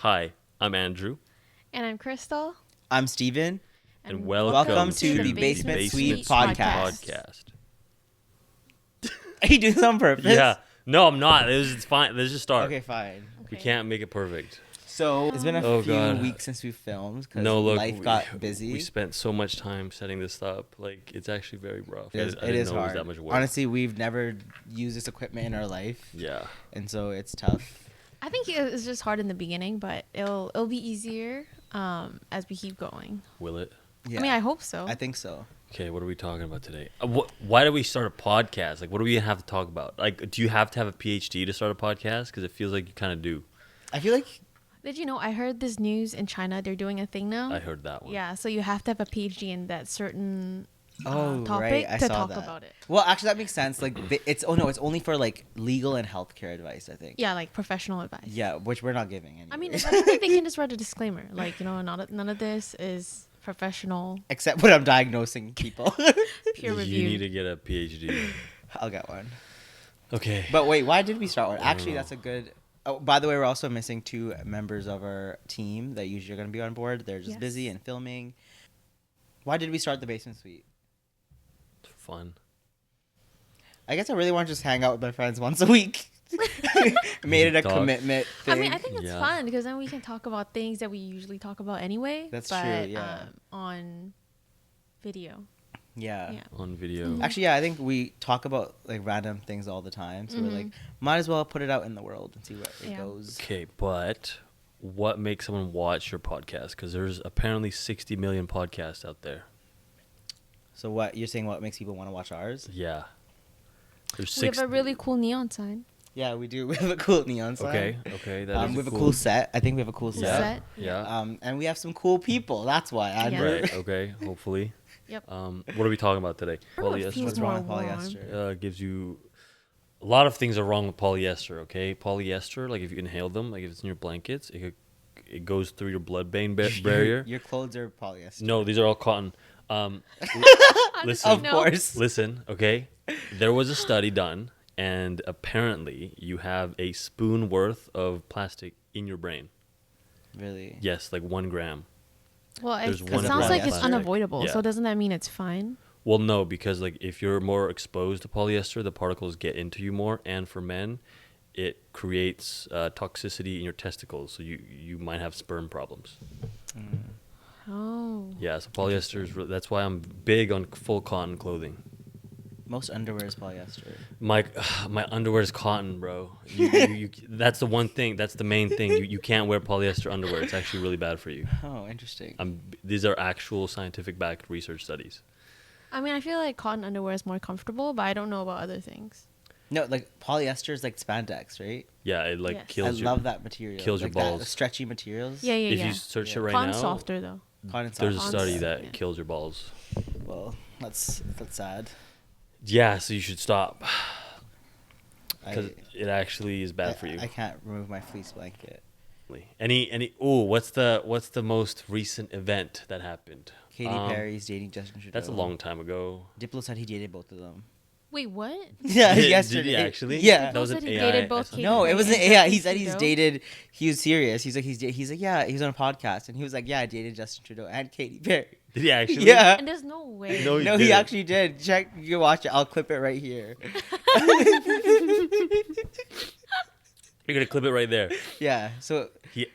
Hi, I'm Andrew. And I'm Crystal. I'm Steven. And welcome to the Basement Suite podcast. Are you doing this on purpose? Yeah. No, I'm not. It's fine. Let's just start. Okay, fine. We can't make it perfect. So it's been a few weeks since we filmed because life got busy. We spent so much time setting this up. Like, it's actually very rough. It is hard. It was that much work. Honestly, we've never used this equipment in our life. Yeah. And so it's tough. I think it's just hard in the beginning, but it'll be easier as we keep going. Will it? Yeah. I mean, I hope so. I think so. Okay, what are we talking about today? Why do we start a podcast? Like, what do we have to talk about? Like, do you have to have a PhD to start a podcast? Because it feels like you kind of do. I feel like... Did you know, I heard this news in China, they're doing a thing now. I heard that one. Yeah, so you have to have a PhD in that certain topic right. to talk about it. Well, actually, that makes sense. Like, it's only for like legal and healthcare advice, I think. Yeah, like professional advice. Yeah, which we're not giving. Anyways. I mean, if anything, they can just write a disclaimer, like, you know, none of this is professional. Except when I'm diagnosing people. Peer review. You need to get a PhD. I'll get one. Okay. But wait, why did we start one? Actually, that's a good... Oh, by the way, we're also missing 2 members of our team that usually are going to be on board. They're just busy and filming. Why did we start the Basement Suite? Fun. I guess I really want to just hang out with my friends once a week. Made it a commitment thing. I mean, I think it's fun because then we can talk about things that we usually talk about anyway. That's true, yeah. On video. Yeah. On video. Mm-hmm. Actually, yeah, I think we talk about like random things all the time. So we're like, might as well put it out in the world and see where it goes. Okay, but what makes someone watch your podcast? Because there's apparently 60 million podcasts out there. So what you're saying? What makes people want to watch ours? Yeah. There's we have a really cool neon sign. Yeah, we do. We have a cool neon sign. Okay. We have a cool set. I think we have a cool set. Yeah. And we have some cool people. That's why. Right. Okay. Hopefully. Yep. What are we talking about today? Polyester. What's wrong with polyester? Gives you a lot of things are wrong with polyester. Okay, polyester. Like if you inhale them, like if it's in your blankets, it goes through your blood-brain barrier. Your clothes are polyester. No, these are all cotton. Listen, of course. Listen. Okay, there was a study done, and apparently you have a spoon worth of plastic in your brain. Really? Yes, like 1 gram. Well, it sounds like it's unavoidable. So doesn't that mean it's fine? Well, no, because like if you're more exposed to polyester, the particles get into you more, and for men, it creates toxicity in your testicles, so you might have sperm problems. Oh. Yeah, so polyester is that's why I'm big on full cotton clothing. Most underwear is polyester. My underwear is cotton, bro. You that's the one thing. That's the main thing. You can't wear polyester underwear. It's actually really bad for you. Oh, interesting. These are actual scientific backed research studies. I mean, I feel like cotton underwear is more comfortable, but I don't know about other things. No, like polyester is like spandex, right? Yeah, it kills you. I love that material. Kills your balls. That stretchy materials. Yeah. If you search it right now, cotton's softer though. There's a study that kills your balls. Well, that's sad. Yeah, so you should stop. Because it actually is bad for you. I can't remove my fleece blanket. What's the most recent event that happened? Katy Perry's dating Justin Trudeau. That's a long time ago. Diplo said he dated both of them. Wait, what? Yeah, yesterday. Did he actually? Yeah. That was an he AI. dated both Katy No, it wasn't Perry AI. and He said he's Trudeau? dated. He was serious. He's like, yeah, he was on a podcast, and he was like, yeah, I dated Justin Trudeau and Katy Perry. Did he actually? Yeah. And there's no way. No, he actually did. Check. You can watch it. I'll clip it right here. You're gonna clip it right there. Yeah. So.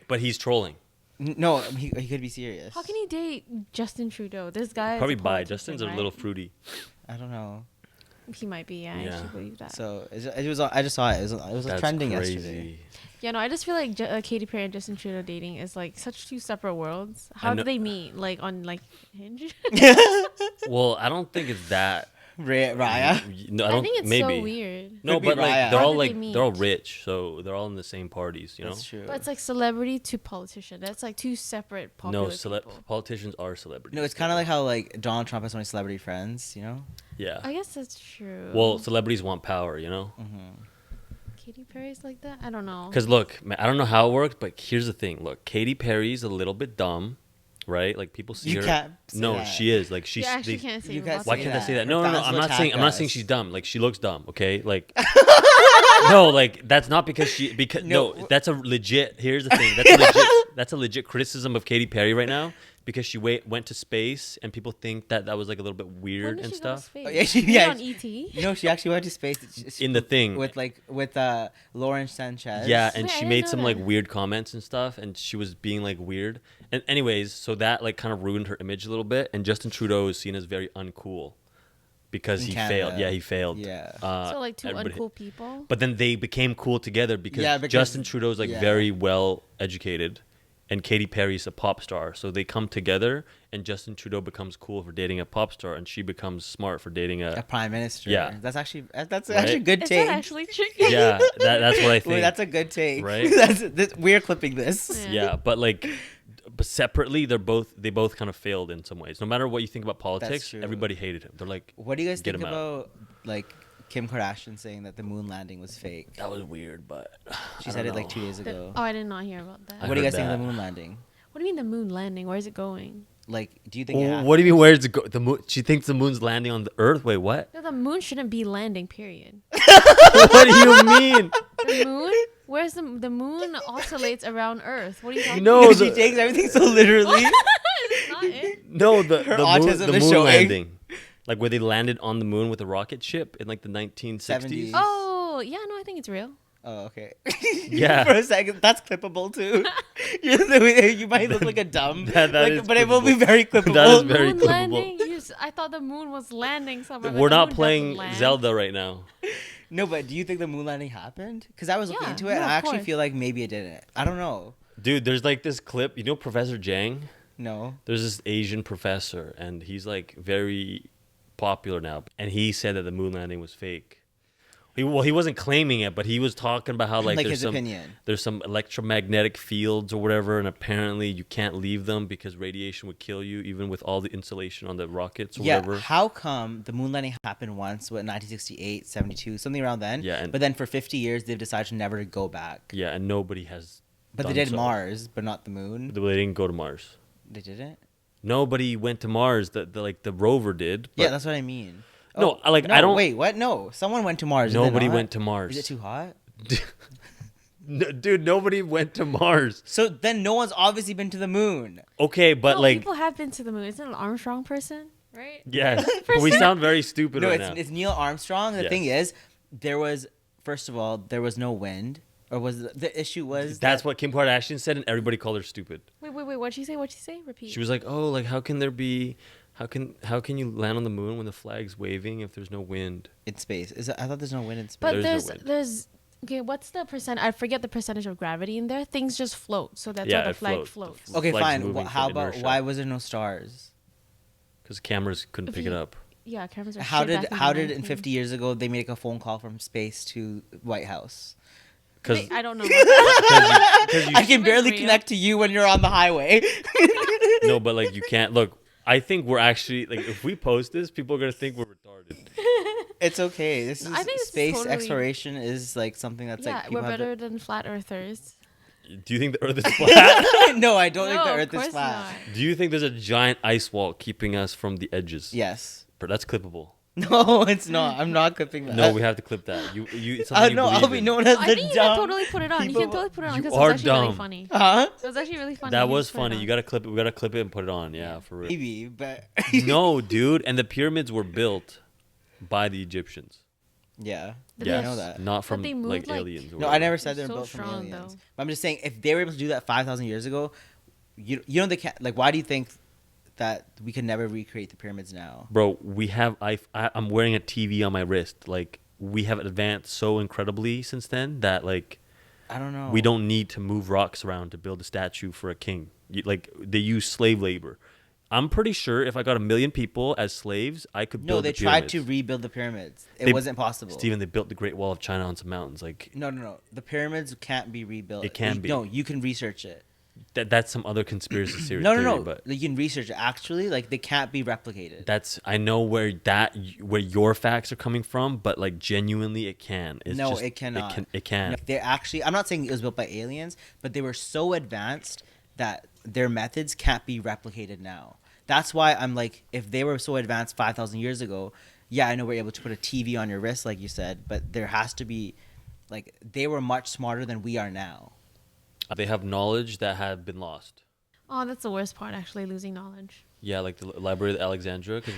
But he's trolling. No, he could be serious. How can he date Justin Trudeau? This guy Probably is a bi. politician, Justin's a right? little fruity. I don't know. He might be. Yeah, I actually believe that. So it was. I just saw it. It was That's trending crazy. yesterday. Yeah, no, I just feel like Katy Perry and Justin Trudeau dating is like such 2 separate worlds. How do they meet? Like on like Hinge? Well, I don't think it's that. Raya. No, I think it's maybe. so weird. No, Could be but like Raya. they're How all did like they meet? they're all rich, so they're all in the same parties. You know. That's true. But it's like celebrity to politician. That's like 2 separate popular people. Politicians are celebrities. No, it's kind of like how like Donald Trump has so many celebrity friends. You know. Yeah. I guess that's true. Well, celebrities want power, you know. Katy Perry's like that? I don't know. Because look, man, I don't know how it works, but here's the thing. Look, Katy Perry's a little bit dumb, right? Like people see You her. can't say No, that. she is like she's. You actually they- can't say you you guys lost Why say it. can't I that. say that? Her No, no, no. fans I'm will not saying. I'm attack not saying us. she's dumb. Like she looks dumb. Okay, like. No, like that's not because she. Because no, that's a legit. Here's the thing. That's a legit. That's a legit criticism of Katy Perry right now because she went to space and people think that was like a little bit When weird did and she go to stuff. space? Oh, yeah, she- Maybe yeah, on ET. No, she actually went to space In the thing. with Lauren Sanchez. Yeah, and Wait, I she didn't made know some like that. weird comments and stuff, and she was being like weird. And anyways, so that like kind of ruined her image a little bit. And Justin Trudeau is seen as very uncool because In he Canada. failed. Yeah, he failed. Yeah. So like two everybody- uncool people. But then they became cool together because, Yeah, because- Justin Trudeau's like yeah. very well educated, and Katy Perry's a pop star. So they come together, and Justin Trudeau becomes cool for dating a pop star, and she becomes smart for dating A a. prime minister. Yeah. That's actually a Right? good Is take. that actually true? Yeah, that's what I think. Wait, that's a good take. Right? We're clipping this. Yeah. Yeah, but like, but separately, they both kind of failed in some ways. No matter what you think about politics, true. everybody hated him. They're like, What do you guys Get think him out. about like Kim Kardashian saying that the moon landing was fake? that was weird, but She I said don't it like know. 2 days ago. Oh, I did not hear about that. I What do you heard guys think of that. the moon landing? What do you mean the moon landing? Where is it going? Like, do you think? it What do you mean? Where's it go? The moon? She thinks the moon's landing on the Earth. Wait, what? No, the moon shouldn't be landing. Period. What do you mean? The moon? Where's the moon oscillates around Earth? What are you talking No, No, about? she takes everything so literally. That's not it. No, the Her moon, autism the is moon showing. landing, like where they landed on the moon with a rocket ship in like the 1960s. 70s. Oh, yeah, no, I think it's real. Oh, okay. Yeah. For a second, that's clippable too. You might look like a dumb, That like, is but it will be clippable. very clippable. That is very Moon clippable. landing? I thought the moon was landing somewhere. but We're the not moon playing doesn't land. Zelda right now. No, but do you think the moon landing happened? Because I was looking Yeah, into it, no, and of I actually course. feel like maybe it didn't. I don't know. Dude, there's like this clip. You know Professor Jang? No. There's this Asian professor, and he's like very popular now. And he said that the moon landing was fake. He wasn't claiming it, but he was talking about how like, Like there's his opinion. there's some electromagnetic fields or whatever, and apparently you can't leave them because radiation would kill you, even with all the insulation on the rockets or Yeah. whatever. How come the moon landing happened once, what, 1968, 72, something around then? Yeah, and- But then for 50 years, they've decided to never go back. Yeah, and nobody has. But they done did so. Mars, but not the moon. They didn't go to Mars. They didn't. Nobody went to Mars. The rover did. Yeah, but that's what I mean. No, Oh, like, no, I don't- Wait, what? No, someone went to Mars. did they nobody not? went to Mars. Is it too hot? No, dude, nobody went to Mars. So then no one's obviously been to the moon. Okay, but No, like, people have been to the moon. Isn't it an Armstrong person? Right? yes, we sound very stupid No, right it's, now. it's Neil Armstrong. The Yes. thing is, there was, first of all, there was no wind. Or was the issue was That's that- what Kim Kardashian said, and everybody called her stupid. Wait. What'd she say? What'd she say? Repeat. She was like, "Oh, like how can there be, how can you land on the moon when the flag's waving if there's no wind?" in space. I thought there's no wind in space. But There's no there's wind. okay. What's the percent? I forget the percentage of gravity in there. Things just float, so that's Yeah, why the it flag floats. floats. The Okay, flag's fine. moving How from about inertia. why was there no stars? Because cameras couldn't If pick it you- up. Yeah, cameras are. How shit did back how the did in 19 50 years ago they make a phone call from space to White House? Because Wait, I don't know. About that. I can barely real. connect to you when you're on the highway. no, but like you can't look. I think we're actually like if we post this, people are gonna think we're retarded. It's okay. This is I think it's space totally- exploration is like something that's Yeah, like we're people have better than flat earthers. Do you think the Earth is flat? No, I don't think No, the of Earth is course flat. not. Do you think there's a giant ice wall keeping us from the edges? Yes. But that's clippable. No, it's not. I'm not clipping that. No, we have to clip that. It's I something you know. I'll believe be in. known as I the think you dumb. can totally put it on. You people- can totally put it on You because it are was actually really dumb. funny. Huh? It was actually really funny. That You was can put it funny. on. You gotta clip it. We gotta clip it and put it on. Yeah, for real. Maybe, but No, dude. And the pyramids were built by the Egyptians. yeah, But I they- know that. Not from they like moved, like- aliens. Or No, I whatever. never said they They're were so built from strong, aliens. though. But I'm just saying, if they were able to do that 5,000 years ago, you know they can't. Like, why do you think that we could never recreate the pyramids now? Bro, we have. I'm wearing a TV on my wrist. Like we have advanced so incredibly since then that like I don't know. we don't need to move rocks around to build a statue for a king. Like they use slave labor. I'm pretty sure if I got 1 million people as slaves, I could No, build they the tried to pyramids. rebuild the pyramids. It They- wasn't possible. Steven, they built the Great Wall of China on some mountains. Like No. The pyramids can't be rebuilt. It can be. No, you can research it. that's some other conspiracy theory. No. But Like, you can research it. Actually, like, they can't be replicated. that's I know where your facts are coming from, but like genuinely, it can. It's No, just, it cannot. It can. No, they actually. I'm not saying it was built by aliens, but they were so advanced that their methods can't be replicated now. That's why I'm like, if they were so advanced 5,000 years ago, yeah, I know we're able to put a TV on your wrist, like you said, but there has to be, like, they were much smarter than we are now. They have knowledge that had been lost. Oh, that's the worst part, actually, losing knowledge. Yeah, like the Library of Alexandria, because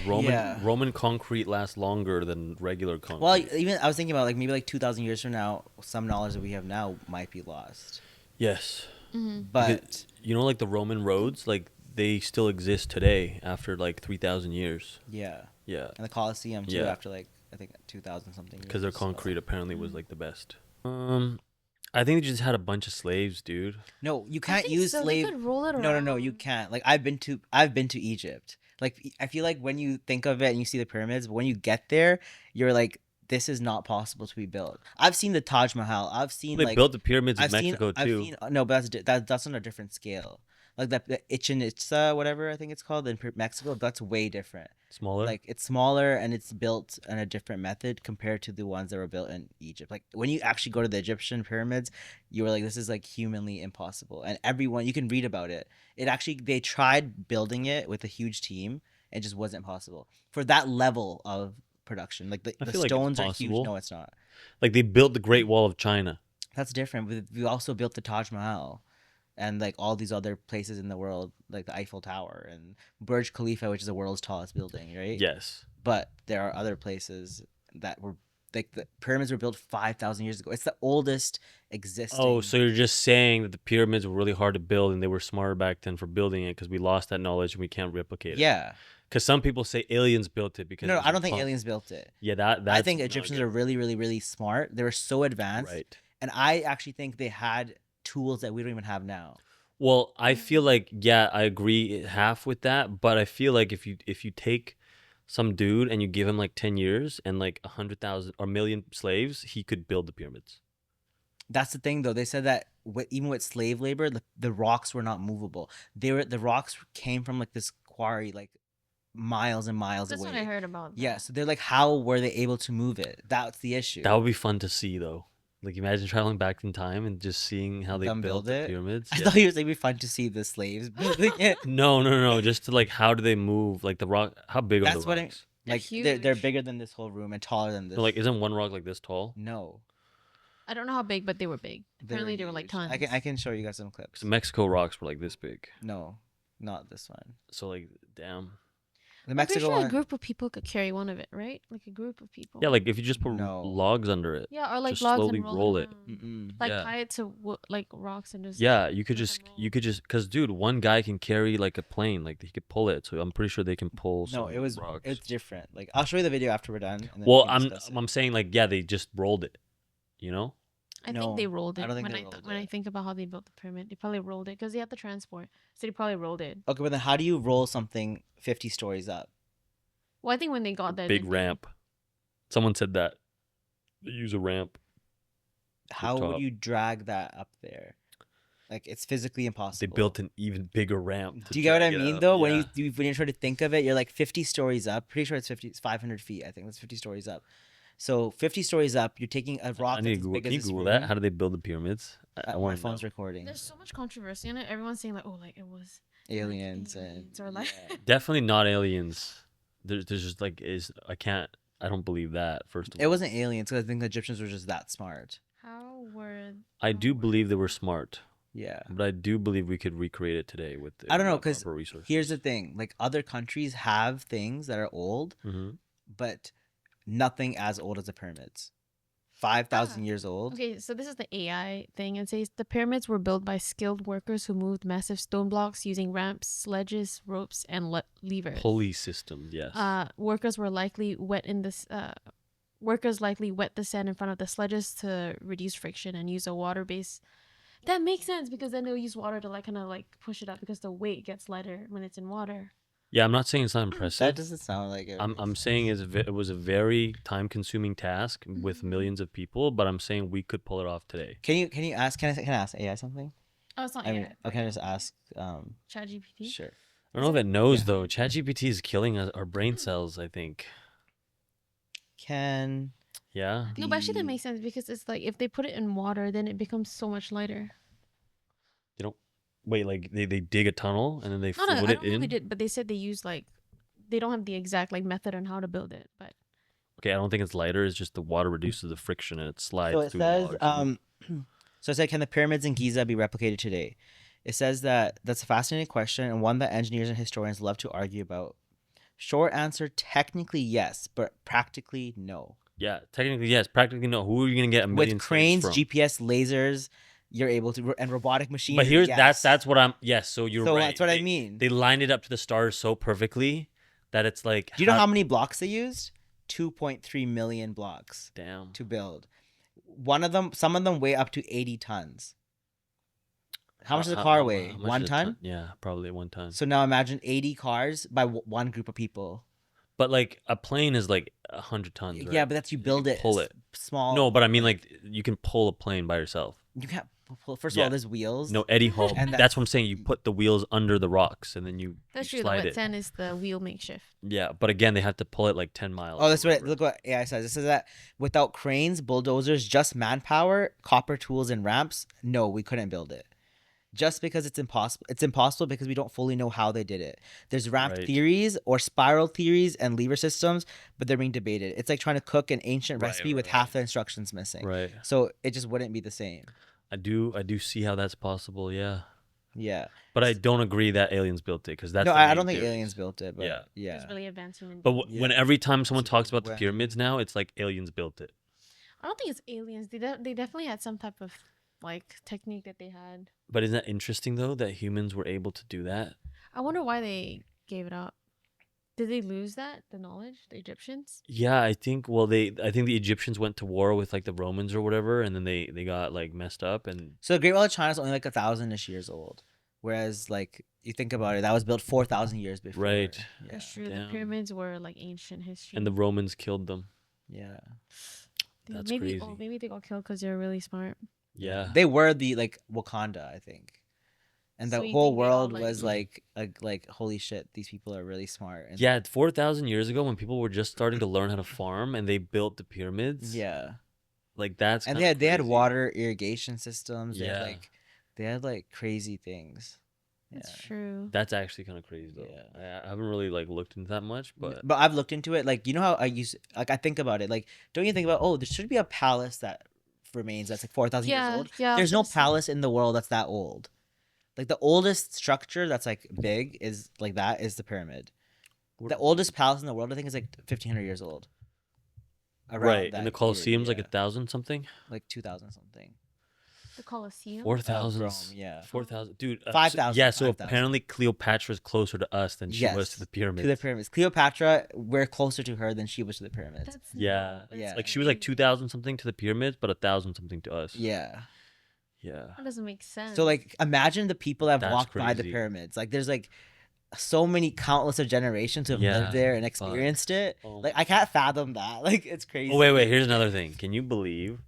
Roman concrete lasts longer than regular concrete. Well, even I was thinking about like maybe like 2,000 years from now, some knowledge that we have now might be lost. Yes. But because, you know, like the Roman roads, like they still exist today after like 3,000 years. yeah, Yeah. and the Colosseum too, Yeah. after like I think 2,000 something. Because their years, concrete apparently was like the best. I think they just had a bunch of slaves, dude. No, you I can't think use so. slave. You could roll it No, around. you can't. Like I've been to Egypt. Like I feel like when you think of it and you see the pyramids, but when you get there, you're like, this is not possible to be built. I've seen the Taj Mahal. I've seen They like built the pyramids in I've seen Mexico I've too. seen no, but that's on a different scale. Like the Chichen Itza, whatever I think it's called in Mexico, that's way different. Smaller. Like it's smaller and it's built in a different method compared to the ones that were built in Egypt. Like when you actually go to the Egyptian pyramids, you were like, this is like humanly impossible. And everyone, you can read about it. It actually, they tried building it with a huge team. It just wasn't possible for that level of production. Like the feel like it's stones are huge. possible. No, it's not. Like they built the Great Wall of China. That's different. We also built the Taj Mahal. And like all these other places in the world, like the Eiffel Tower and Burj Khalifa, which is the world's tallest building, right? Yes. But there are other places that were like the pyramids were built 5,000 years ago. It's the oldest existing. Oh, so you're just saying that the pyramids were really hard to build and they were smarter back then for building it because we lost that knowledge and we can't replicate it. Yeah. Because some people say aliens built it because No, I don't think aliens built it. Yeah, that's I think Egyptians are really, really, really smart. They were so advanced. right. And I actually think they had tools that we don't even have now. Well, I feel like I agree half with that, but I feel like if you take some dude and you give him like 10 years and like 100,000 or a million slaves, he could build the pyramids. That's the thing, though. They said that even with slave labor, the rocks were not movable. The rocks came from like this quarry, like miles and miles That's away. what I heard about. Yeah, so they're like, how were they able to move it? That's the issue. That would be fun to see, though. Like, imagine traveling back in time and just seeing how they Them built build the it? pyramids. I Yeah. thought you were saying it'd be fun to see the slaves building it. No. Just to like, how do they move? Like the rock, how big are That's the what rocks? like They're they're huge. bigger than this whole room and taller than this. No, like, isn't one rock like this tall? No, I don't know how big, but they were big. Apparently, they were like huge. tons. I can show you guys some clips. Because Mexico rocks were like this big. No, not this one. So like, damn. The I'm pretty Mexico sure a one. group of people could carry one of it, right? Like a group of people. Yeah, like if you just put No. logs under it. Yeah, or like just logs slowly and roll it. around. Mm-mm. Like Yeah. tie it to like rocks and just. Yeah, you could let just them roll. because dude, one guy can carry like a plane, like he could pull it. So I'm pretty sure they can pull. No, some it was rocks. it's different. Like I'll show you the video after we're done. And then Well, we can discuss it. I'm saying like they just rolled it, you know. I No, think they rolled it. I don't think when they I rolled when I it. think about how they built the pyramid, they probably rolled it because they had to transport. So they probably rolled it. Okay, but then how do you roll something 50 stories up? Well, I think when they got there, Big they- ramp. Someone said that they use a ramp. How top. would you drag that up there? Like it's physically They impossible. built an even bigger ramp. to Do you get what I drag it mean up. though? Yeah. When you try to think of it, you're like 50 stories up. Pretty sure it's 500 feet. I think that's 50 stories up. So 50 stories up, you're taking a rock I that's need as to Google. big Can as you this Google room. that? How do they build the pyramids? I My want to know. phone's recording. There's so much controversy in it. Everyone's saying like, oh, like it was Aliens aliens and or like. yeah. Definitely not aliens. There's just like I don't believe that. First of all, It wasn't aliens because I think the Egyptians were just that smart. How were? I do believe they were smart, Yeah. but I do believe we could recreate it today with. I don't know, the 'cause proper resources. Here's the thing: like other countries have things that are old, Mhm. but nothing as old as the pyramids. 5,000 years old. Okay, so this is the AI thing. It says the pyramids were built by skilled workers who moved massive stone blocks using ramps, sledges, ropes, and levers. Pulley system, yes. Workers were likely wet in this. Workers likely wet the sand in front of the sledges to reduce friction and use a water base. That makes sense because then they'll use water to like kind of like push it up because the weight gets lighter when it's in water. Yeah, I'm not saying it's not That impressive. doesn't sound like it. I'm saying it was a very time-consuming task with millions of people, but I'm saying we could pull it off today. Can you ask? Can I ask AI something? Oh, it's not I mean, AI. okay, just ask. ChatGPT. Sure. I don't know if it knows though. ChatGPT is killing our brain cells. I think. Can Yeah. No, but actually that the- makes sense because it's like if they put it in water, then it becomes so much lighter. Wait, like they dig a tunnel and then they No, no, I float don't it know if in. they did, but they said they use like they don't have the exact like method on how to build it, but Okay, I don't think it's lighter. It's just the water reduces the friction and it slides So it through says, the water. so it said, can the pyramids in Giza be replicated today? It says that that's a fascinating question and one that engineers and historians love to argue about. Short answer, technically yes, but practically no. Yeah, technically yes. Practically no. Who are you gonna get a million With studies cranes, from? GPS, lasers, you're able to, and robotic But machinery. here's yes. that's what I'm. Yes, so you're So right. that's what I They- mean. They lined it up to the stars so perfectly that it's like. Do you know how many blocks they used? 2.3 million blocks Damn. to build. Some of them weigh up to 80 tons. How much does a car weigh? how much 1 is a ton? Yeah, probably 1 ton. So now imagine 80 cars by one group of people. But like a plane is like 100 tons. Right? Yeah, but that's you build can it pull it. small. No, but I mean like you can pull a plane by yourself. You can't pull. First of Yeah. all, there's wheels. No, Eddie Hall. And That's what I'm saying. You put the wheels under the rocks and then you that's you true. The slide wet it. sand is the wheel makeshift. Yeah, but again, they have to pull it like 10 miles. Oh, that's or what. whatever. Look what AI says. It says that without cranes, bulldozers, just manpower, copper tools, and ramps, no, we couldn't build it. Just because it's impossible. It's impossible because we don't fully know how they did it. There's ramp Right. theories or spiral theories and lever systems, but they're being debated. It's like trying to cook an ancient Right, recipe with right, half the instructions missing. Right. So it just wouldn't be the same. I do see how that's possible. Yeah. Yeah. But I don't agree that aliens built it because that's No, the I main don't think theories. aliens built it, but Yeah. yeah. It's really advancing. In But Yeah. when every time someone So talks about the when- pyramids now, it's like aliens built it. I don't think it's aliens. They definitely had some type of like technique that they had. But isn't that interesting though that humans were able to do that? I wonder why they gave it up. Did they lose the knowledge, the Egyptians? Yeah, I think I think the Egyptians went to war with like the Romans or whatever, and then they got like messed up and So the Great Wall of China is only like 1,000-ish years old, whereas like you think about it, that was built 4,000 years before. Right. Yeah. That's true. Damn. The pyramids were like ancient history. the Romans killed them. Yeah. That's maybe, crazy. Oh, maybe they got killed because they were really smart. Yeah. They were the like Wakanda, I think. And So the you whole think they all, world like- was like holy shit, these people are really smart. And Yeah, 4,000 years ago when people were just starting to learn how to farm and they built the pyramids. yeah. Like that's And kinda they had crazy. water irrigation systems. Yeah. They had like crazy things. That's Yeah. true. That's actually kind of crazy though. Yeah. I haven't really like looked into that much, but But I've looked into it. Like, you know how I think about it. Like, don't you think about, oh, there should be a palace that remains that's like 4,000 years Yeah, old? yeah. There's no so- palace in the world that's that old. Like, the oldest structure that's like big is like that is the pyramid. The oldest palace in the world, I think, is like 1,500 years old. Around right, that and the period, Colosseum's like yeah. 1,000 something. like 2,000 something. The Colosseum. 4,000. Rome, yeah. 4,000, dude. 5,000, Yeah, so 5,000. apparently Cleopatra's closer to us than she was Yes, to the pyramids. To the pyramids. Cleopatra, we're closer to her than she was to the pyramids. That's Yeah. that's Yeah. Like she was like crazy. 2,000 something to the pyramids, but 1,000 something to us. Yeah. Yeah. That doesn't make sense. So like imagine the people that have That's walked by the crazy. pyramids. Like there's like so many countless of generations who have Yeah, lived there and fuck. experienced it. Oh Like my I can't fathom that. Like it's crazy. Oh wait. Here's another thing. Can you believe?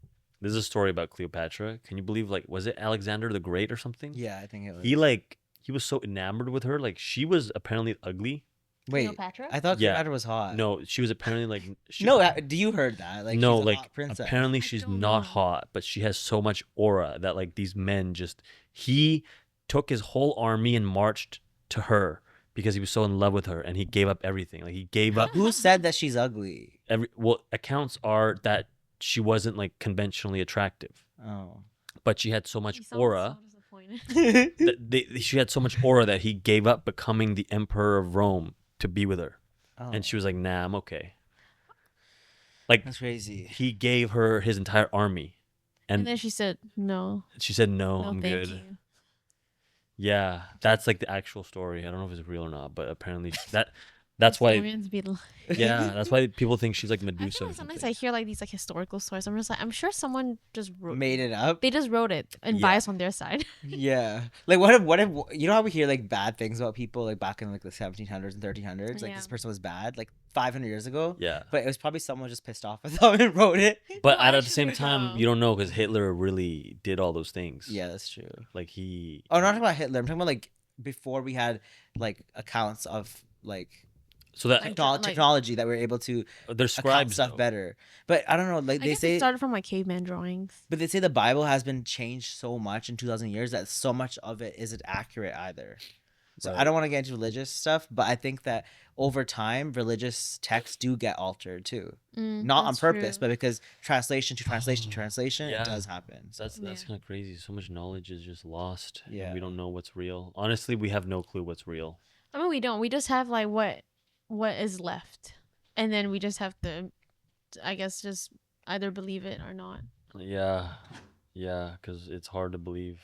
There's a story about Cleopatra. Can you believe like was it Alexander the Great or something? Yeah, I think it was. He was so enamored with her. Like she was apparently ugly. Wait, Cleopatra? I thought Yeah. Cleopatra was hot. No, she was apparently like she, No, do you heard that? Like no, she's a like hot princess. apparently I she's don't not know. hot, but she has so much aura that like these men just he took his whole army and marched to her because he was so in love with her and he gave up everything. Like he gave up Who said that she's ugly? accounts are that she wasn't like conventionally attractive, Oh. but she had so much You sound aura. so disappointed. She had so much aura that he gave up becoming the emperor of Rome to be with her. Oh, And she was like, "Nah, I'm okay." Like that's crazy. he gave her his entire army, and and then she said, "No, she said, "No, no, I'm thank good." you." Yeah, that's like the actual story. I don't know if it's real or not, but apparently that's why. Historians be like- Yeah, that's why people think she's like I Medusa. feel or like sometimes something. I hear like these like historical stories. I'm just like, I'm sure someone just wrote. Made it up. They just wrote it and Yeah. bias on their side. Yeah. Like what if you know how we hear like bad things about people like back in like the 1700s and 1300s, like Yeah. this person was bad like 500 years ago. Yeah, But it was probably someone just pissed off with them and wrote it. but No, at the actually, same time, no. you don't know because Hitler really did all those things. Yeah, that's true. like he. Oh, I'm not talking about Hitler. I'm talking about like before we had like accounts of like So that Like, technology that we're able to they're account scribes stuff though. better. But I don't know, like I they guess say, it started from like caveman drawings. but they say the Bible has been changed so much in 2,000 years that so much of it isn't accurate either. So I Right. don't want to get into religious stuff, but I think that over time, religious texts do get altered too. Not on That's purpose, true. but because translation to translation to translation, Yeah. it does happen. So that's Yeah. kind of crazy. So much knowledge is just lost. Yeah. And we don't know what's real. Honestly, we have no clue what's real. I mean, we don't. We just have like what is left, and then we just have to, I guess, just either believe it or not. Yeah. Yeah, because it's hard to believe.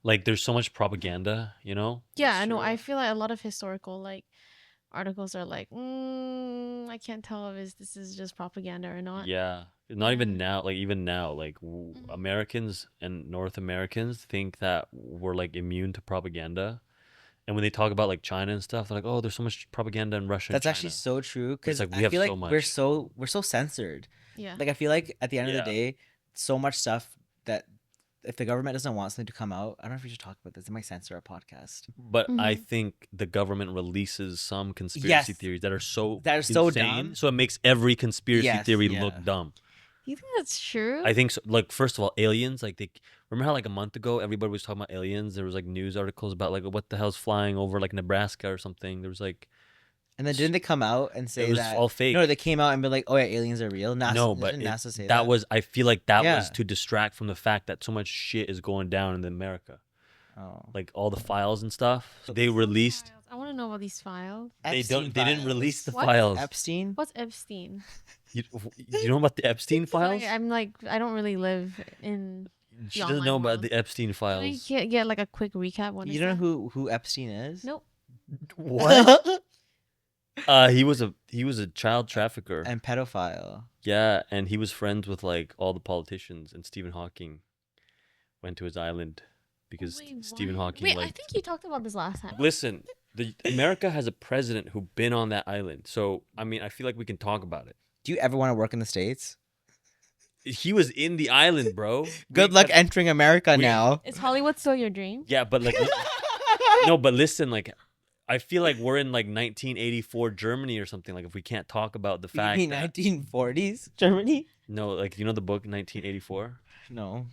Like, there's so much propaganda, you know? Yeah, I know. true. I feel like a lot of historical like articles are like, I can't tell if this is just propaganda or not. Yeah. Not even Yeah. now. Like, even now, like, Mhm. Americans and North Americans think that we're, like, immune to propaganda. And when they talk about, like, China and stuff, they're like, oh, there's so much propaganda in Russia and That's actually China. so true It's because like, we I have feel like so we're so censored. Yeah. Like I feel like at the end of Yeah. the day, so much stuff that if the government doesn't want something to come out, I don't know if we should talk about this. It might censor our podcast. But I Mhm. think the government releases some conspiracy Yes. theories that are so dumb. so it makes every conspiracy Yes, theory yeah. look dumb. Do you think that's true? I think so. Like, first of all, aliens. Like, they remember how like a month ago everybody was talking about aliens. There was like news articles about like what the hell's flying over like Nebraska or something. There was like And then didn't they come out and say it was that? all fake. No, they came out and be like, "Oh yeah, aliens are real." NASA, No, but didn't NASA say that was. I feel like that Yeah. was to distract from the fact that so much shit is going down in America. Oh. Like all the files and stuff. So They What released. files? I want to know about these files. They Epstein don't. They didn't files. release the What? files. Epstein. What's Epstein? You know about the Epstein files? Sorry, I'm like, I don't really live in. She the doesn't know online about the world. Epstein Can I files. get like a quick recap? What You is don't that? know who Epstein is? Nope. What? He was a child trafficker. And pedophile. Yeah, and he was friends with like all the politicians, and Stephen Hawking went to his island because Wait, Stephen what? Hawking Wait, I liked. think you talked about this last time. Listen, America has a president who been on that island, so I mean, I feel like we can talk about it. Do you ever want to work in the States? He was in the island, bro. Good We luck have- entering America we- now. Is Hollywood still your dream? Yeah, but like, no, but listen, like, I feel like we're in like 1984 Germany or something. Like, if we can't talk about the You fact mean that 1940s Germany? no, like, you know the book 1984. No.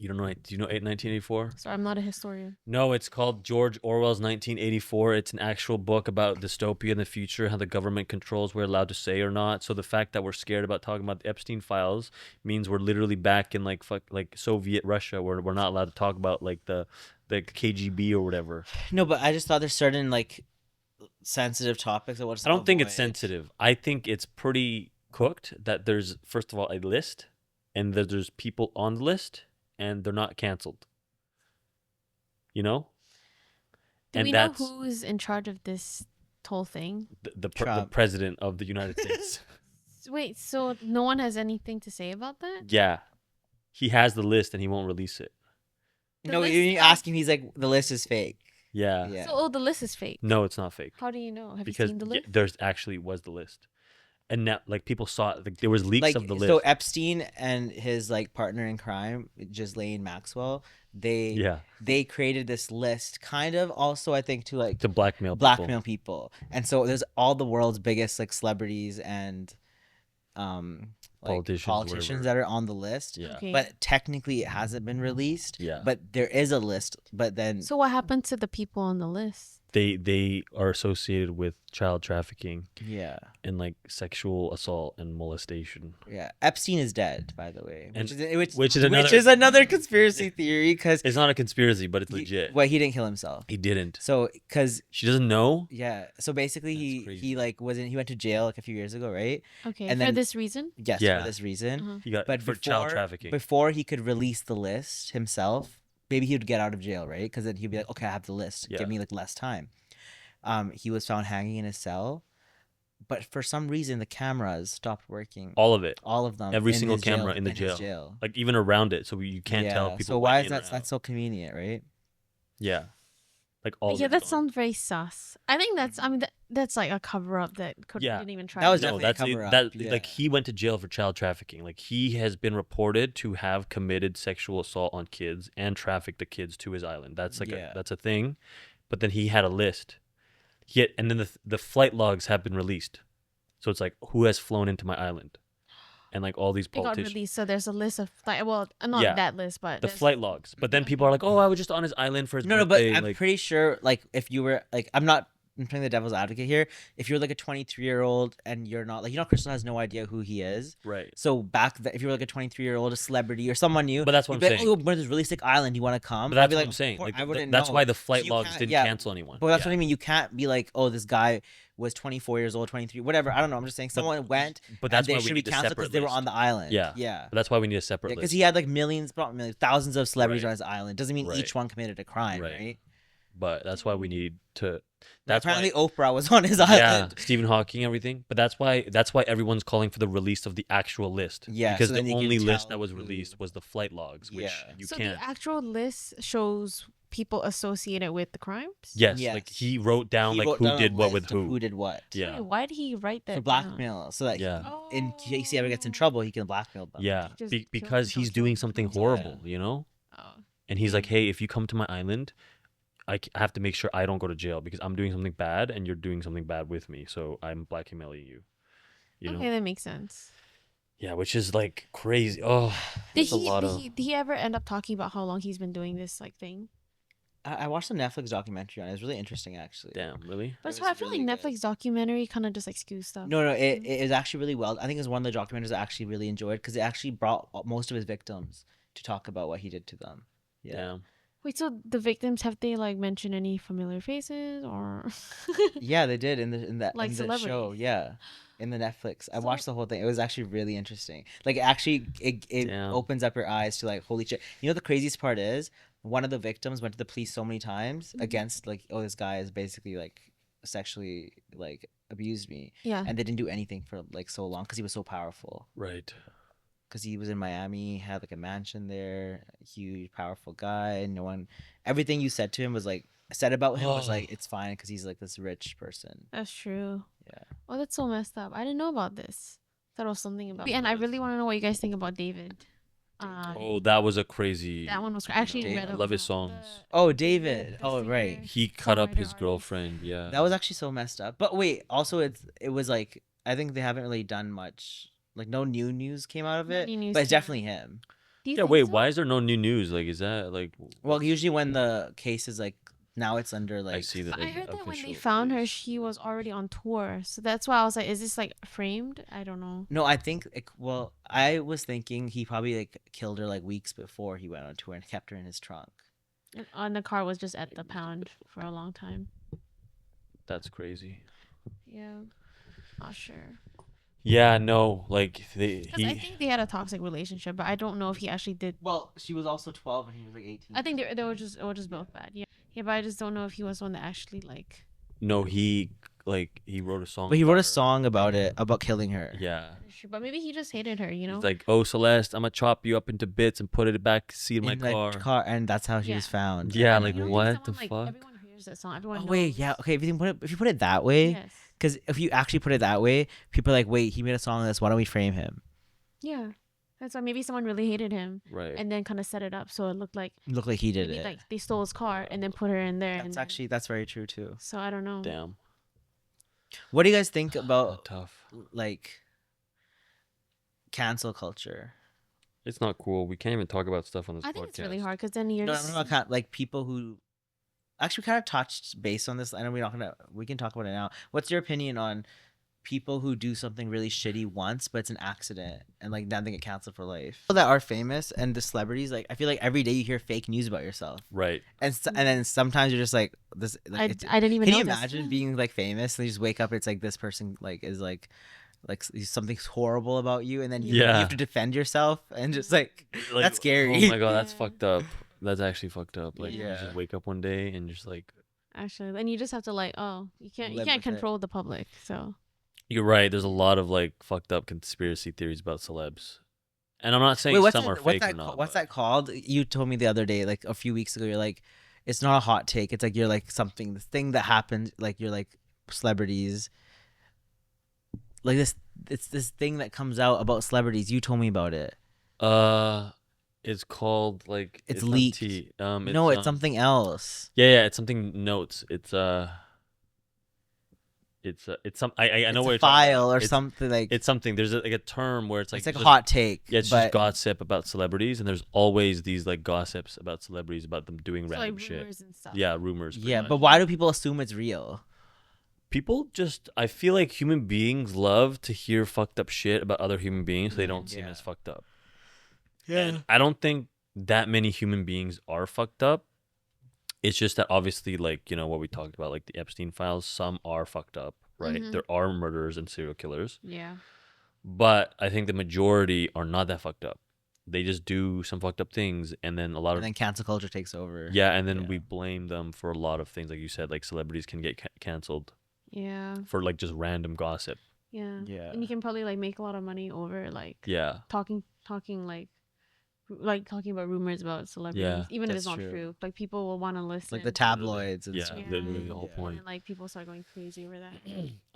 You don't know? Do you know 1984? Sorry, I'm not a historian. No, it's called George Orwell's 1984. It's an actual book about dystopia in the future, how the government controls what we're allowed to say or not. So the fact that we're scared about talking about the Epstein files means we're literally back in like Soviet Russia, where we're not allowed to talk about like the KGB or whatever. No, but I just thought there's certain like sensitive topics I want to I don't think it's avoid. sensitive. I think it's pretty cooked that there's, first of all, a list, and that there's people on the list, and they're not canceled. You know? Do And we know that's who's in charge of this whole thing? the Trump. president of the United States. Wait, so no one has anything to say about that? Yeah. He has the list and he won't release it. The No, list you of- ask him. He's like, the list is fake. Yeah. Yeah. So, the list is fake. No, it's not fake. How do you know? Have Because you seen the list? there's actually was the list. And now, like, people saw it. Like, there was leaks Like of the list. so, Epstein and his like partner in crime, Ghislaine Maxwell, Yeah. they created this list, kind of also I think to like To blackmail people. people. And so there's all the world's biggest like celebrities and like Politicians, politicians whatever. that are on the list. Yeah. Okay. But technically it hasn't been released. Yeah. But there is a list. But then So what happened to the people on the list? They are associated with child trafficking yeah. and like sexual assault and molestation. Yeah. Epstein is dead, by the way. And- Which is another- another conspiracy theory because It's not a conspiracy, but it's legit. Well, he didn't kill himself. He didn't. So because She doesn't know. yeah, so basically That's crazy. he like he went to jail like a few years ago, right? Okay, And for then- this reason? Yes, Yeah. for this reason. Uh-huh. He got But for child trafficking. before he could release the list himself, maybe he would get out of jail, right? Because then he'd be like, okay, I have the list. Yeah. Give me like less time. He was found hanging in his cell, but for some reason the cameras stopped working. All of it. All of them. Every in single his jail- camera in the his jail. Like even around it, so you can't tell Yeah, people. So why went is in or that out. that's so convenient, right? Yeah. Like all. Yeah, of that it's gone. sounds very sus. I think that's. I mean, that's like a cover up that could Yeah. didn't even try. That was to do. definitely a that's cover-up, that yeah. like he went to jail for child trafficking. Like he has been reported to have committed sexual assault on kids and trafficked the kids to his island. That's like Yeah. that's a thing. But then he had a list. And then the flight logs have been released, so it's like who has flown into my island, and like all these It got politicians. released, so there's a list of not Yeah. that list, but The there's- flight logs, but then people are like, "Oh, I was just on his island for his No, but birthday." I'm like, pretty sure, like, if you were, like, I'm playing the devil's advocate here. If you're like a 23-year-old and you're not, like, Crystal has no idea who he is. right. So if you were like a 23-year-old, a celebrity or someone new, But that's what you'd I'm be like, saying. oh, we're this really sick island. You want to come? But I'd that's be what like, I'm saying. "Of course, Like, I wouldn't that's know." why the flight You logs can't- didn't yeah, cancel anyone. But that's Yeah. what I mean. You can't be like, oh, this guy was 24 years old, 23, whatever. I don't know. I'm just saying someone went, But that's and why they we should be need a canceled separate because they were list. on the island. Yeah. Yeah. But that's why we need a separate Because list. he had like millions, not millions, thousands of celebrities Right. on his island. Doesn't mean Right. each one committed a crime, Right. right? But that's why we need to. That's That's why. apparently Oprah was on his Yeah, island. Stephen Hawking, everything. But that's why everyone's calling for the release of the actual list. Yeah, because so the then you can only list tell that was who- released was the flight logs, which Yeah. you so can't. the actual list shows people associated with the crimes. Yes, Yes. like he wrote down He like wrote who down a did what with list of who. who did what. Yeah, Wait, why did he write that For down? blackmail, so that yeah, in case he ever gets in trouble, he can blackmail them. yeah. Just kill Because people, he's kill doing people, something kill horrible, people. you know. Oh. And he's like, hey, if you come to my island, I have to make sure I don't go to jail because I'm doing something bad and you're doing something bad with me. So I'm blackmailing you. You Okay, know? that makes sense. Yeah, which is like crazy. Oh, Did there's a lot of. did he ever end up talking about how long he's been doing this like thing? I watched a Netflix documentary on it. It's really interesting, actually. Damn, really? But It so I was feel really like good. Netflix documentary kind of just like skews stuff. No, it is actually really well. I think it's one of the documentaries I actually really enjoyed because it actually brought most of his victims to talk about what he did to them. Yeah. Damn. Wait, so the victims, have they like mentioned any familiar faces or? Yeah, they did in that Like in the show. celebrities. Yeah, in the Netflix. I So- watched the whole thing. It was actually really interesting. Like it Damn. opens up your eyes to like holy shit. You know the craziest part is one of the victims went to the police so many times Mhm. against like, oh, this guy is basically like sexually like abused me, Yeah. and they didn't do anything for like so long because he was so powerful. Right. Because he was in Miami, had like a mansion there, huge, powerful guy. No one, everything you said to him was like said about him was like it's fine because he's like this rich person. That's true. Yeah. Oh, that's so messed up. I didn't know about this. Thought it was something about. And I really want to know what you guys think about David. Oh, that was a crazy. That one was. I actually David. read. I love his about songs. Oh, David. the Oh, right. singer, He cut up his songwriter, girlfriend. Yeah. That was actually so messed up. But wait, also it was like I think they haven't really done much. Like no new news came out of No it, new news but it's came out. definitely him. Do you Yeah. think Wait. so? Why is there no new news? Like, is that like? Well, usually when the case is like now it's under like I see that. I heard that when they official found her, release. she was already on tour. So that's why I was like, is this like framed? I don't know. No, I think well, I was thinking he probably like killed her like weeks before he went on tour and kept her in his trunk. And the car was just at the pound for a long time. That's crazy. Yeah. Not sure. Yeah. No. Like Because I think they had a toxic relationship, but I don't know if he actually did. Well, she was also 12 and he was like 18. I think they were just both bad. Yeah. Yeah, but I just don't know if he was one that actually like. No. He wrote a song. But he wrote about a her. song about it, about killing her. Yeah. But maybe he just hated her. You know. He's like, oh Celeste, I'm gonna chop you up into bits and put it back seat in my In the car. and that's how she Yeah. was found. Yeah, And like, then- You know, what someone, the fuck? Everyone hears that song. Everyone. Oh wait, knows. yeah, okay. If you put it that way, Yes. because if you actually put it that way, people are like, wait, he made a song on this. Why don't we frame him? Yeah. That's why maybe someone really hated him Right. and then kind of set it up so it looked like Look like he did maybe it. like they stole his car and then put her in there. and then- That's very true too. So I don't know. Damn. What do you guys think about Tough. like cancel culture? It's not cool. We can't even talk about stuff on this I podcast. think it's really hard because then you're No, just. no, can't, like people who actually kind of touched base on this. I know we can talk about it now. What's your opinion on people who do something really shitty once, but it's an accident and like then they get canceled for life? People that are famous and the celebrities, like I feel like every day you hear fake news about yourself, Right. and and then sometimes you're just like this. Like, I didn't even. can you notice. imagine being like famous and you just wake up? It's like this person like is like something's horrible about you, and then you Yeah. have to defend yourself and just like that's scary. Oh my god, that's Yeah. fucked up. That's actually fucked up. Like you Yeah. just wake up one day and just like Actually, and you just have to like, oh, you Live can't with it. control the public. So you're right. There's a lot of like fucked up conspiracy theories about celebs, and I'm not saying Wait, some are fake or not. what's but- that called? You told me the other day, like a few weeks ago. You're like, it's not a hot take. It's like you're like something, the thing that happened. Like you're like celebrities. Like this, it's this thing that comes out about celebrities. You told me about it. It's called like It's not leaked. T. No, it's something else. Yeah, it's something notes. It's it's some I know it's what a you're talking file about. or It's, something like it's something. There's like a term where it's like it's like a just- hot take. Yeah, it's but just gossip about celebrities, and there's always these like gossips about celebrities about them doing So, random like shit. rumors and stuff. Yeah, rumors. pretty yeah, much. but why do people assume it's real? People just, I feel like human beings love to hear fucked up shit about other human beings, so they don't seem Yeah. as fucked up. Yeah. And I don't think that many human beings are fucked up. It's just that obviously, like, you know, what we talked about, like the Epstein files, some are fucked up, right? Mhm. There are murderers and serial killers, Yeah. but I think the majority are not that fucked up. They just do some fucked up things, and then a lot And of then cancel culture takes over. yeah, and then Yeah. we blame them for a lot of things, like you said, like celebrities can get canceled Yeah. for like just random gossip. Yeah. Yeah. And you can probably like make a lot of money over like Yeah, talking like talking about rumors about celebrities, Yeah, even if that's it's not true. true. Like people will want to listen. Like the tabloids and Yeah, stuff. literally the whole And point. then, like people start going crazy over that.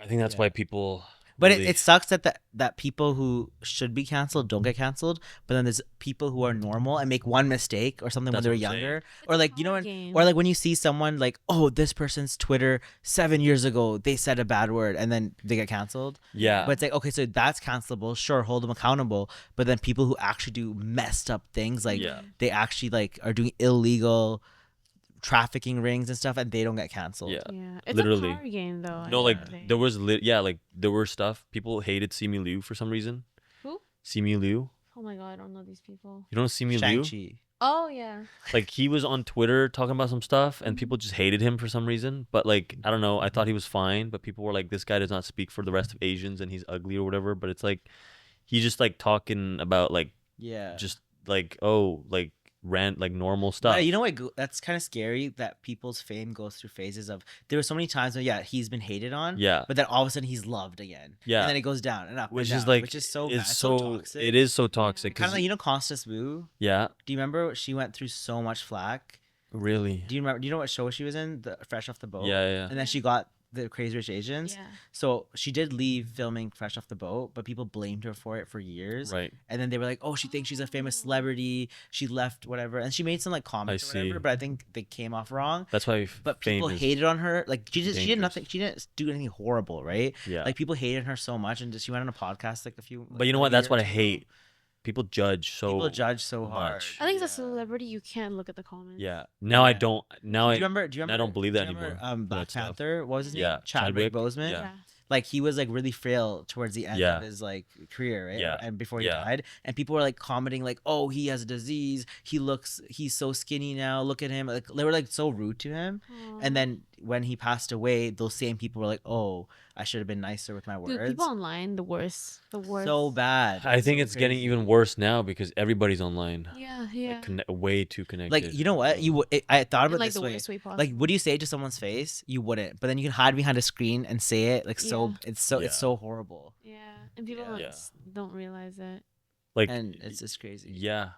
I think that's Yeah. why people. But really- it sucks that people who should be canceled don't get canceled. But then there's people who are normal and make one mistake or something That's when they're what I'm saying. younger, It's or a like you know, power when, game. or like when you see someone like, oh, this person's Twitter 7 years ago they said a bad word and then they get canceled. Yeah, But it's like, okay, so that's cancelable. Sure, hold them accountable. But then people who actually do messed up things, like Yeah. they actually like are doing illegal trafficking rings and stuff, and they don't get canceled. yeah. Yeah, it's Literally. a power game though. No, I like think. there was there were stuff people hated Simu Liu for some reason. Who? Simu Liu, Oh my god, I don't know these people. you know Simu Liu? Shang-Chi. Oh yeah. Like he was on Twitter talking about some stuff, and Mhm. people just hated him for some reason. But like I don't know, I thought he was fine, but people were like, this guy does not speak for the rest of Asians, and he's ugly or whatever. But it's like he's just like talking about like Yeah. just like like like normal stuff. You know what? That's kind of scary that people's fame goes through phases of. There were so many times when he's been hated on, Yeah, but then all of a sudden he's loved again. Yeah. and then it goes down and up, which and is down, like which is so it's bad, so toxic. it is so toxic. Kind of 'cause like, you know, Constance Wu. yeah, Do you remember she went through so much flack? really. Do you remember? Do you know what show she was in? The Fresh Off the Boat. Yeah, yeah. And then she got the Crazy Rich Asians. Yeah. So she did leave filming Fresh Off the Boat, but people blamed her for it for years. Right. And then they were like, "Oh, she thinks she's a famous celebrity. She left, whatever." And she made some like comments I or whatever, see. but I think they came off wrong. That's why. But fame people is- hated on her. Like she did dangerous. nothing. She didn't do anything horrible, right? Yeah. Like people hated her so much, and just she went on a podcast like a few. But you know what? That's what I hate. People judge so. People judge so hard. much. I think Yeah. as a celebrity, you can't look at the comments. Yeah. Now I Yeah. don't. Now Do I. you remember? Do you remember? I don't believe do that you remember, anymore, Black that stuff. Panther. What was his name? Yeah, Chadwick Chadwick. Boseman. Yeah. Like he was like really frail towards the end Yeah. of his like career, right? Yeah. And before he Yeah. died, and people were like commenting like, "Oh, he has a disease. He's so skinny now. Look at him." Like they were like so rude to him. Aw. And then when he passed away, those same people were like, "Oh, I should have been nicer with my Dude, words." people online, the worst. The worst. So bad. I think so it's getting crazy. even worse now because everybody's online. Yeah, yeah. Like way too connected. Like you know what? I thought In about like this the way. worst way possible. Like, would you say it to someone's face? You wouldn't, but then you can hide behind a screen and say it. Like, so Yeah. it's Yeah. so horrible, yeah, and people Yeah. don't, Yeah. don't realize it. like and it's just crazy. yeah.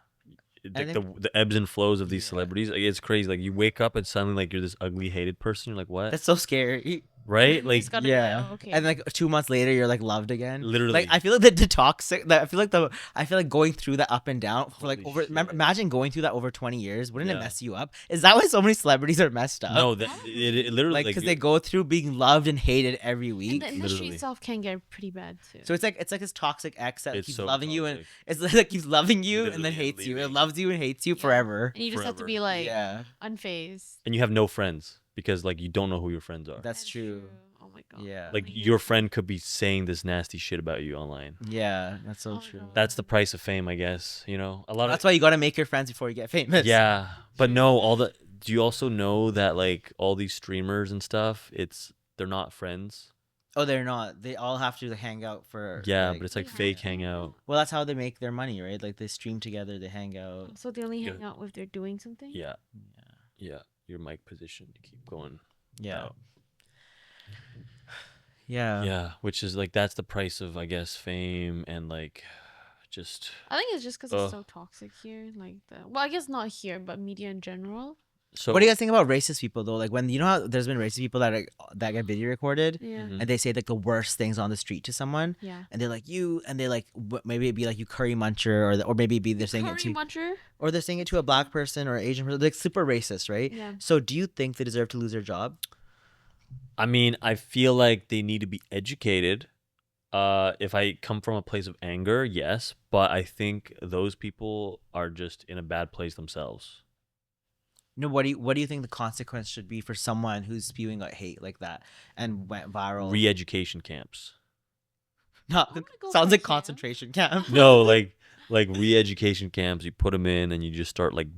Like think- the ebbs and flows of these Yeah. celebrities, like, it's crazy. Like you wake up and suddenly like you're this ugly hated person. You're like, what? That's so scary. Right? You Like just gotta be like, Yeah, oh, okay. and like 2 months later, you're like loved again. Literally. like I feel like the toxic. That I feel like going through that up and down for like Holy over. shit. Imagine going through that over 20 years. Wouldn't it Yeah. mess you up? Is that why so many celebrities are messed up? no, that it literally like like because they go through being loved and hated every and week. the industry literally. itself can get pretty bad too. So it's like this toxic ex that It's keeps so loving you, and toxic. it's like keeps loving you and Literally then hates you. It leaving. loves you and hates you Yeah. forever. and you just have to forever. be like Yeah, unfazed. and you have no friends because like you don't know who your friends are. that's true. Oh my god. Yeah. Like I hate your that. friend could be saying this nasty shit about you online. Yeah, that's so Oh, true. no. That's the price of fame, I guess. You know, a lot That's of why you got to make your friends before you get famous. yeah, but no, all the. Do you also know that like all these streamers and stuff, they're not friends. Oh, they're not. They all have to hang out for. Yeah, like- but it's like Yeah. fake hangout. well, that's how they make their money, right? Like they stream together, they hang out. So they only Yeah. hang out if they're doing something. Yeah, yeah. Your mic position to keep going. Yeah. out. Yeah. Yeah, which is like that's the price of I guess fame and like just I think it's just because Ugh. it's so toxic here. Like well, I guess not here, but media in general. so. What do you guys think about racist people though? Like when you know how there's been racist people that get video recorded Yeah. Mhm. and they say like the worst things on the street to someone, Yeah. and they're like you, and they like maybe it'd be like you curry muncher, or maybe it'd be they're saying it Curry to muncher. or they're saying it to a black person or Asian person, like super racist, right? Yeah. So do you think they deserve to lose their job? I mean, I feel like they need to be educated. If I come from a place of anger, yes, but I think those people are just in a bad place themselves. No, what do you think the consequence should be for someone who's spewing out hate like that and went viral? Re-education camps. Not I wanna go sounds for like camp. concentration camp. No, like re-education camps. You put them in, and you just start like.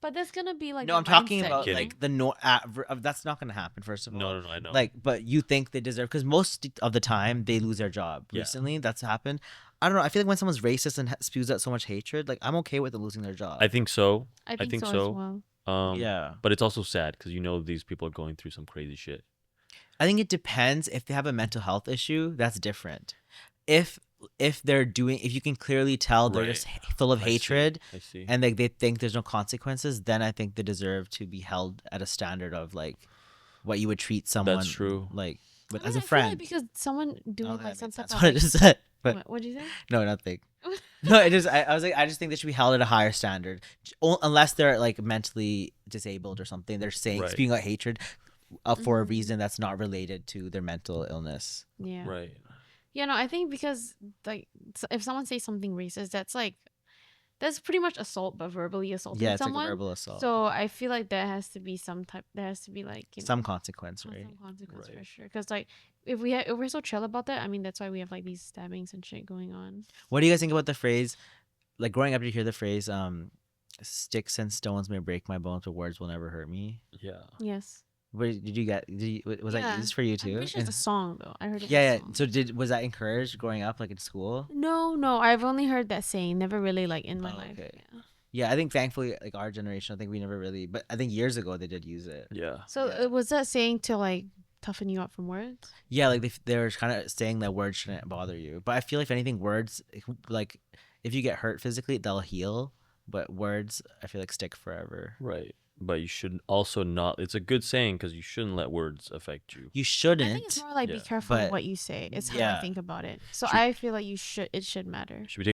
But that's gonna be like No, the I'm talking mindset, about you know? like that's not gonna happen. First of all, No, I know. like, but you think they deserve, because most of the time they lose their job. Yeah. Recently, that's happened. I don't know. I feel like when someone's racist and spews out so much hatred, like I'm okay with them losing their job. I think so. I think, think so, so. as well. Yeah. But it's also sad because these people are going through some crazy shit. I think it depends. If they have a mental health issue, that's different. If if you can clearly tell they're just full of hatred, I see. and like they think there's no consequences, then I think they deserve to be held at a standard of like what you would treat someone. That's true. Like, but I as mean, a I feel like friend. because someone doing Oh, that like some makes type sense of what I like, just said. But what'd you say? no, nothing. No, I was like, I just think they should be held at a higher standard, unless they're like mentally disabled or something. They're saying Right. spewing out hatred for a Mhm. reason that's not related to their mental illness. Yeah. Right. Yeah, no, I think because like if someone says something racist, that's pretty much assault, but verbally assaulting Yeah, it's someone. like a verbal assault. So I feel like there has to be there has to be like Some consequence, right? some consequence for Right. sure. Because like if we're so chill about that, I mean that's why we have like these stabbings and shit going on. What do you guys think about the phrase? Like growing up, you hear the phrase, "Sticks and stones may break my bones, but words will never hurt me." Yeah. Yes. Where did you get? Was that Yeah. used for you I'm too? pretty sure it's a song though. I heard it. Yeah, yeah. So was that encouraged growing up, like in school? No, I've only heard that saying. Never really like in my Oh, life. okay. Yeah. Yeah, I think thankfully, like our generation, I think we never really. But I think years ago they did use it. Yeah. So Yeah. was that saying to like toughen you up from words? Yeah, like they were kind of saying that words shouldn't bother you. But I feel like if anything, words, like if you get hurt physically, they'll heal. But words, I feel like stick forever. Right. But you should also not. It's a good saying because you shouldn't let words affect you. You I shouldn't. think it's more like be Yeah. careful But- of what you say. It's how yeah. I think about it. So Should- I feel like it should matter. Should we